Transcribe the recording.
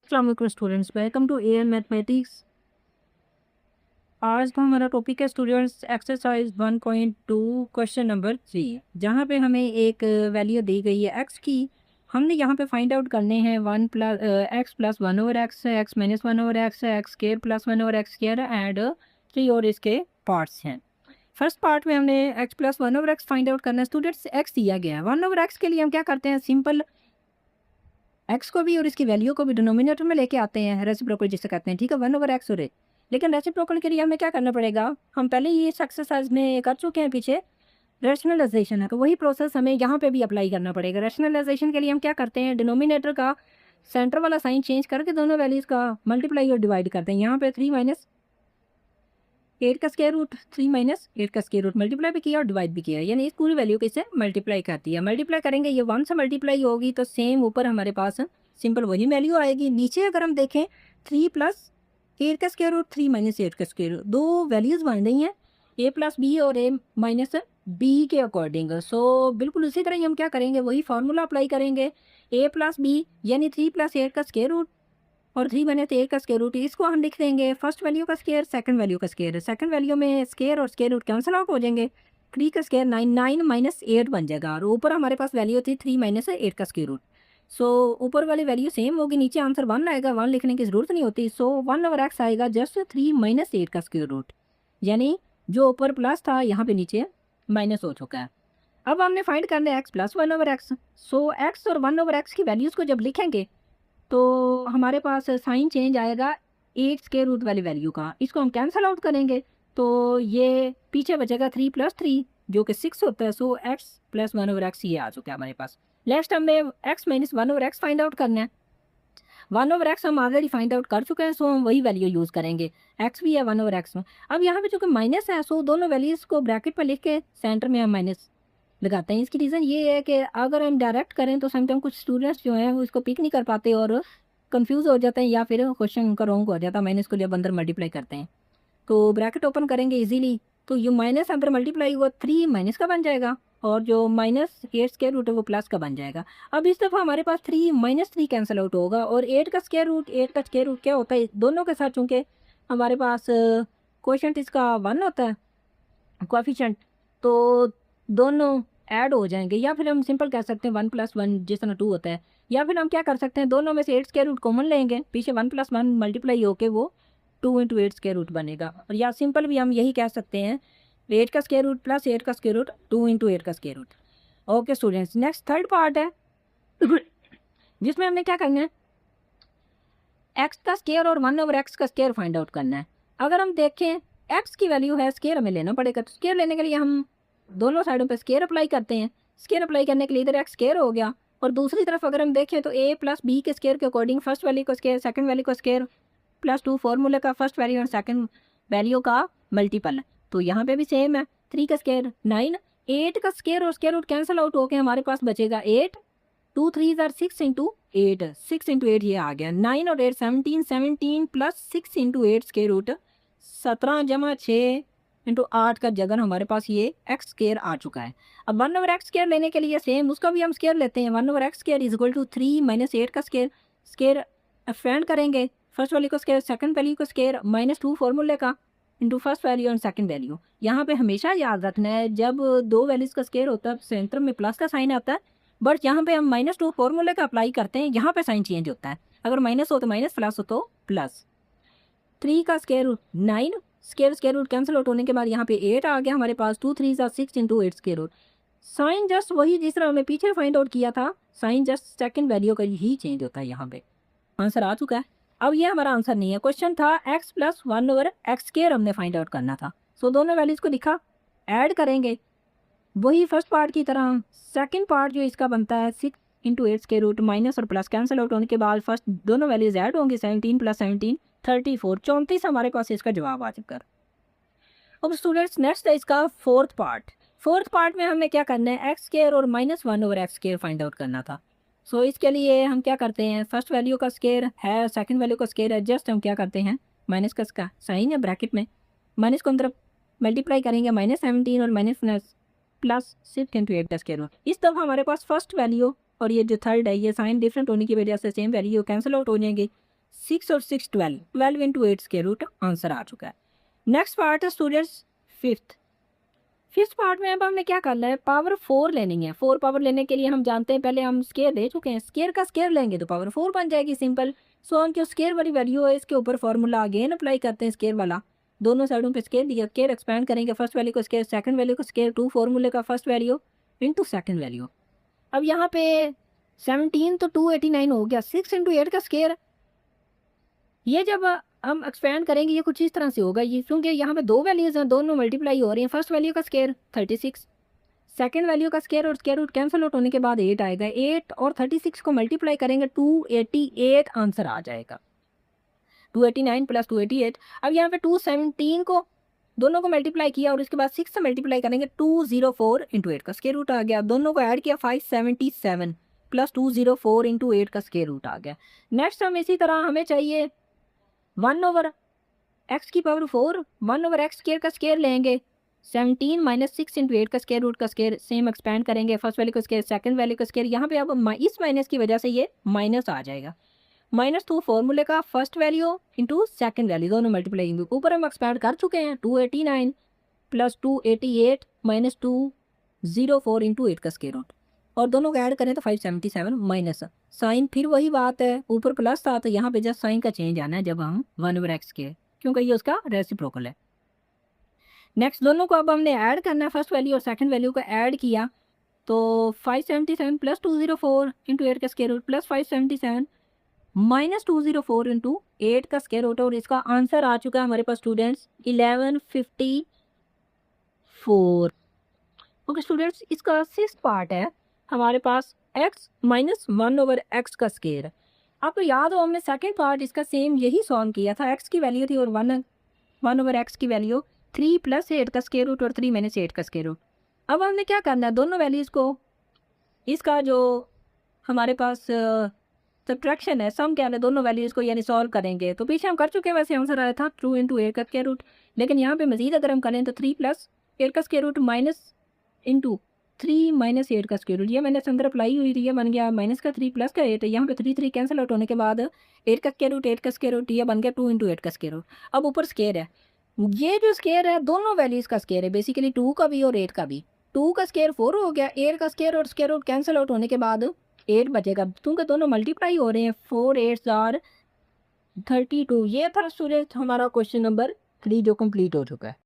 अस्सलाम वालेकुम students, welcome to AM mathematics. आज का हमारा टॉपिक है स्टूडेंट्स एक्सरसाइज 1.2 क्वेश्चन नंबर 3, जहाँ पे हमें एक वैल्यू दी गई है एक्स की। हमने यहाँ पे फाइंड आउट करने हैं x plus one over x minus one over x square plus one over x square and three और इसके पार्ट्स हैं। फर्स्ट पार्ट में हमने x plus one over X find out करना है। स्टूडेंट्स एक्स दिया गया है, वन ओवर एक्स के लिए हम क्या करते हैं, सिंपल एक्स को भी और इसकी वैल्यू को भी डिनोमिनेटर में लेके आते हैं, रेसिप्रोकल जिसे कहते हैं। ठीक है, वन ओवर एक्स और लेकिन रेसिप्रोकल के लिए हमें क्या करना पड़ेगा, हम पहले ही इस एक्सरसाइज में कर चुके हैं पीछे, रैशनलाइजेशन है, तो वही प्रोसेस हमें यहाँ पे भी अप्लाई करना पड़ेगा। रैशनलाइजेशन के लिए हम क्या करते हैं, डिनोमिनेटर का सेंटर वाला साइन चेंज करके दोनों वैल्यूज़ का मल्टीप्लाई और डिवाइड करते हैं। यहाँ पे 3 माइनस 8 का स्क्वायर रूट, 3 माइनस 8 का स्क्वायर रूट मल्टीप्लाई भी किया और डिवाइड भी किया, यानी इस पूरी वैल्यू को इससे मल्टीप्लाई कर दिया। मल्टीप्लाई करेंगे, ये 1 से मल्टीप्लाई होगी तो सेम ऊपर हमारे पास सिंपल वही वैल्यू आएगी। नीचे अगर हम देखें 3 प्लस 8 का स्क्वायर रूट, 3 माइनस 8 का स्क्वायर रूट, दो वैल्यूज़ बन रही हैं ए प्लस बी और ए माइनस बी के अकॉर्डिंग। सो बिल्कुल उसी तरह ही हम क्या करेंगे, वही फार्मूला अप्लाई करेंगे, ए प्लस बी यानी 3 प्लस 8 का स्क्वायर रूट और 3 माइनस 8 का स्क्वायर रूट, इसको हम लिख देंगे फर्स्ट वैल्यू का स्क्वायर, सेकंड वैल्यू का स्क्वायर। सेकंड वैल्यू में स्क्वायर और स्क्वायर रूट कैंसिल आउट हो जाएंगे, 3 का स्क्वायर 9, 9 माइनस 8 बन जाएगा और ऊपर हमारे पास वैल्यू थी 3 माइनस 8 का स्क्वायर रूट। सो ऊपर वाली वैल्यू सेम होगी, नीचे आंसर 1 आएगा, 1 लिखने की जरूरत नहीं होती। सो 1 ओवर एक्स आएगा जस्ट 3 माइनस 8 का स्क्वायर रूट, यानी जो ऊपर प्लस था यहाँ पे नीचे माइनस हो चुका है। अब हमने फाइंड करना है X plus one over X. So X और वन ओवर एक्स की वैल्यूज़ को जब लिखेंगे तो हमारे पास साइन चेंज आएगा 8 स्क्वायर रूट वाली वैल्यू का, इसको हम कैंसल आउट करेंगे तो ये पीछे बचेगा 3 प्लस 3 जो कि 6 होता है। So X plus one over X ये आ चुका है हमारे पास। नेक्स्ट हमें X minus one over X find out करना है। वन ओवर एक्स हम ऑलरेडी फाइंड आउट कर चुके हैं, सो हम वही वैल्यू यूज़ करेंगे, एक्स भी है वन ओवर एक्स में। अब यहाँ पे चूँकि माइनस है, सो दोनों वैल्यूज़ को ब्रैकेट पर लिख के सेंटर में हम माइनस लगाते हैं। इसकी रीज़न ये है कि अगर हम डायरेक्ट करें तो समटाइम कुछ स्टूडेंट्स जो हैं वो इसको पिक नहीं कर पाते और कंफ्यूज हो जाते हैं, या फिर क्वेश्चन उनका रॉन्ग हो जाता है माइनस को जब अंदर मल्टीप्लाई करते हैं। तो ब्रैकेट ओपन करेंगे इजीली, तो ये माइनस अंदर मल्टीप्लाई हुआ 3 माइनस का बन जाएगा और जो माइनस 8 स्क्वायर रूट है वो प्लस का बन जाएगा। अब इस दफ़ा हमारे पास 3 माइनस 3 कैंसिल आउट होगा और 8 का स्क्वायर रूट, 8 का स्क्वायर रूट क्या होता है, दोनों के साथ चूँकि हमारे पास कोएफिशिएंट इसका 1 होता है कोएफिशिएंट, तो दोनों ऐड हो जाएंगे, या फिर हम सिंपल कह सकते हैं 1 प्लस 1 जिस तरह 2 होता है, या फिर हम क्या कर सकते हैं, दोनों में से 8 स्क्वायर रूट कॉमन लेंगे, पीछे 1 प्लस 1 मल्टीप्लाई होके वो 2 इंटू 8 स्क्वायर रूट बनेगा। और या सिंपल भी हम यही कह सकते हैं 8 का स्क्वायर रूट प्लस 8 का स्क्वायर रूट 2 इंटू 8 का square root. Okay students, next third part है जिसमें हमने क्या करना है, एक्स का स्क्वायर और 1 ओवर एक्स का स्क्वायर फाइंड आउट करना है। अगर हम देखें एक्स की वैल्यू है, स्क्वायर हमें लेना पड़ेगा, तो स्क्वायर लेने के लिए हम दोनों साइडों पे स्क्वायर अप्लाई करते हैं। स्क्वायर अप्लाई करने के लिए इधर एक्स स्क्वायर हो गया और दूसरी तरफ अगर हम देखें तो ए प्लस बी के स्क्वायर के अकॉर्डिंग फर्स्ट वैल्यू को स्क्वायर, सेकंड वैल्यू को स्क्वायर प्लस 2 फॉर्मूले का फर्स्ट वैल्यू और सेकंड वैल्यू का मल्टीपल है। तो यहाँ पे भी सेम है, 3 का स्क्वायर 9, 8 का स्क्वायर और स्क्वायर रूट कैंसिल आउट होकर हमारे पास बचेगा 8, 2 3 आर 6 इंटू 8, 6 इंटू 8 ये आ गया, 9 और 8 17, 17 प्लस 6 इंटू 8 स्क्वायर रूट 17 जमा 6 इंटू 8 का जगह हमारे पास ये एक्स स्क्वायर आ चुका है। अब 1 ओवर एक्स स्क्वायर लेने के लिए सेम उसका भी हम स्क्वायर लेते हैं, 1 over x square is equal to 3 minus 8 का स्क्वायर, स्क्वायर फ्रेंड करेंगे, फर्स्ट वैल्यू को स्क्वायर सेकंड वैल्यू को स्क्वायर माइनस 2 फॉर्मूले का इंटू फर्स्ट वैल्यू और सेकंड वैल्यू। यहाँ पे हमेशा याद रखना है जब दो वैल्यूज़ का स्क्वायर होता है सेंटर में प्लस का साइन आता है, बट यहाँ पे हम माइनस 2 फॉर्मूले का अप्लाई करते हैं, यहाँ पे साइन चेंज होता है, अगर माइनस हो तो माइनस, प्लस हो तो प्लस। 3 का square root 9, square root cancel out होने के बाद यहाँ पे 8 आ गया हमारे पास, 2 3 6 into 8 square root. Sign just वही जिस तरह हमने पीछे फाइंड आउट किया था, साइन जस्ट सेकंड वैल्यू का ही चेंज होता है। यहाँ पे आंसर आ चुका है। अब ये हमारा आंसर नहीं है, क्वेश्चन था x plus 1 over x square हमने फाइंड आउट करना था। सो दोनों वैल्यूज़ को लिखा, ऐड करेंगे वही फर्स्ट पार्ट की तरह। सेकंड पार्ट जो इसका बनता है 6 इंटू 8 स्क्वायर रूट, माइनस और प्लस कैंसिल आउट होने के बाद फर्स्ट दोनों वैल्यूज ऐड होंगे, 17 प्लस 17 34, 34 हमारे पास इसका जवाब आ चुका है। अब स्टूडेंट्स नेक्स्ट है इसका फोर्थ पार्ट। फोर्थ पार्ट में हमें क्या करना है, एक्स स्क्वायर और minus 1 over x square find out करना था। सो इसके लिए हम क्या करते हैं, फर्स्ट वैल्यू का स्क्वायर है, सेकंड वैल्यू का स्क्वायर है, जस्ट हम क्या करते हैं माइनस का इसका साइन है ब्रैकेट में, माइनस को अंदर मल्टीप्लाई करेंगे, माइनस 17 और माइनस प्लस 6 इंटू 8 का स्क्वायर। इस दफ़ा हमारे पास फर्स्ट वैल्यू और ये जो थर्ड है ये साइन डिफरेंट होने की वजह से सेम वैल्यू कैंसिल आउट हो जाएंगे, 6 और 6 12, 12 इंटू 8 स्क्वायर रूट आंसर आ चुका है। नेक्स्ट पार्ट है स्टूडेंट्स फिफ्थ पार्ट में अब हमने क्या करना है, पावर 4 लेनी है। 4 पावर लेने के लिए हम जानते हैं, पहले हम स्केयर ले चुके हैं, स्केयर का स्केयर लेंगे तो पावर 4 बन जाएगी, सिंपल। सो हम जो स्केयर वाली वैल्यू है इसके ऊपर फॉर्मूला अगेन अप्लाई करते हैं, स्केयर वाला, दोनों साइडों पे स्केयर दिया, स्केयर एक्सपेंड करेंगे, फर्स्ट वैल्यू को स्केयर, सेकंड वैल्यू को स्केयर, टू फॉर्मूले का first value into second value. अब यहाँ पे 17 तो 289 हो गया, 6 इंटू 8 का स्केयर। ये जब हम एक्सपेंड करेंगे ये कुछ इस तरह से होगा, ये क्योंकि यहाँ पे दो वैल्यूज़ हैं, दोनों मल्टीप्लाई हो रही हैं। फर्स्ट वैल्यू का स्केयर 36, सेकंड वैल्यू का स्केयर और स्केयर रूट कैंसिल आउट होने के बाद 8 आएगा। 8 और 36 को मल्टीप्लाई करेंगे 288 आंसर आ जाएगा, 289 प्लस 288। अब यहाँ पे 217 को दोनों को मल्टीप्लाई किया और इसके बाद 6 से मल्टीप्लाई करेंगे, 204 इंटू 8 का स्केयर रूट आ गया। दोनों को ऐड किया 577 प्लस 204 इंटू 8 का स्केयर रूट आ गया। नेक्स्ट हम इसी तरह हमें चाहिए 1 ओवर एक्स की पावर 4, 1 ओवर एक्स स्केयर का स्केयर लेंगे, 17 माइनस 6 इंटू 8 का स्केयर रूट का स्केयर, सेम एक्सपेंड करेंगे, फर्स्ट वैल्यू का स्केयर, सेकंड वैल्यू का स्केयर। यहाँ पे अब इस माइनस की वजह से ये माइनस आ जाएगा, -2 फॉर्मूले का first value into second value, दोनों मल्टीप्लाई होंगे। ऊपर हम एक्सपेंड कर चुके हैं, 289 प्लस 288 माइनस 204 इंटू 8 का स्केयर रूट, और दोनों को ऐड करें तो 577 माइनस साइन, फिर वही बात है, ऊपर प्लस था तो यहाँ पे जस्ट साइन का चेंज आना है जब हम 1 ओवर एक्स के, क्योंकि ये उसका रेसिप्रोकल है। नेक्स्ट दोनों को अब हमने ऐड करना है, फर्स्ट वैल्यू और सेकंड वैल्यू को ऐड किया तो 577 प्लस 204 इंटू 8 का square root plus 577 minus 204 into 8 का स्केयर रूट, और इसका आंसर आ चुका है हमारे पास स्टूडेंट्स 1154। ओके स्टूडेंट्स, इसका सिक्स्थ पार्ट है हमारे पास x माइनस 1 ओवर एक्स का स्केयर। आपको याद हो हमने सेकंड पार्ट इसका सेम यही सॉल्व किया था, x की वैल्यू थी और 1 ओवर एक्स की वैल्यू 3 प्लस 8 का स्केयर रूट और 3 माइनस 8 का स्केयर रूट। अब हमने क्या करना है, दोनों वैल्यूज़ को, इसका जो हमारे पास सब्ट्रैक्शन है, सम क्या है, दोनों वैल्यूज़ को यानी सॉल्व करेंगे। तो पीछे हम कर चुके हैं, वैसे आंसर आया था 2 इंटू 8 का स्केयर रूट, लेकिन यहाँ पे मजीद अगर हम करें तो 3 प्लस 8 का square root minus into 3 minus 8 का स्केयर रूट, ये मैंने अंदर अप्लाई हुई थी, ये बन गया माइनस का 3 प्लस का 8, यहाँ पे 3 कैंसिल आउट होने के बाद 8 का स्केयर रूट 8 का स्केयर रूट, ये बन गया 2 इंटू 8 का स्केयर रूट। अब ऊपर स्केयर है, ये जो स्केयर है दोनों वैल्यूज़ का स्केयर है, बेसिकली 2 का भी और 8 का भी। 2 का स्केयर 4 हो गया, 8 का स्केयर और स्केयर रूट कैंसिल आउट होने के बाद 8 बचेगा, क्योंकि दोनों मल्टीप्लाई हो रहे हैं, 4 8 आर 32। ये था स्टूडेंट हमारा क्वेश्चन नंबर 3 जो कंप्लीट हो चुका है।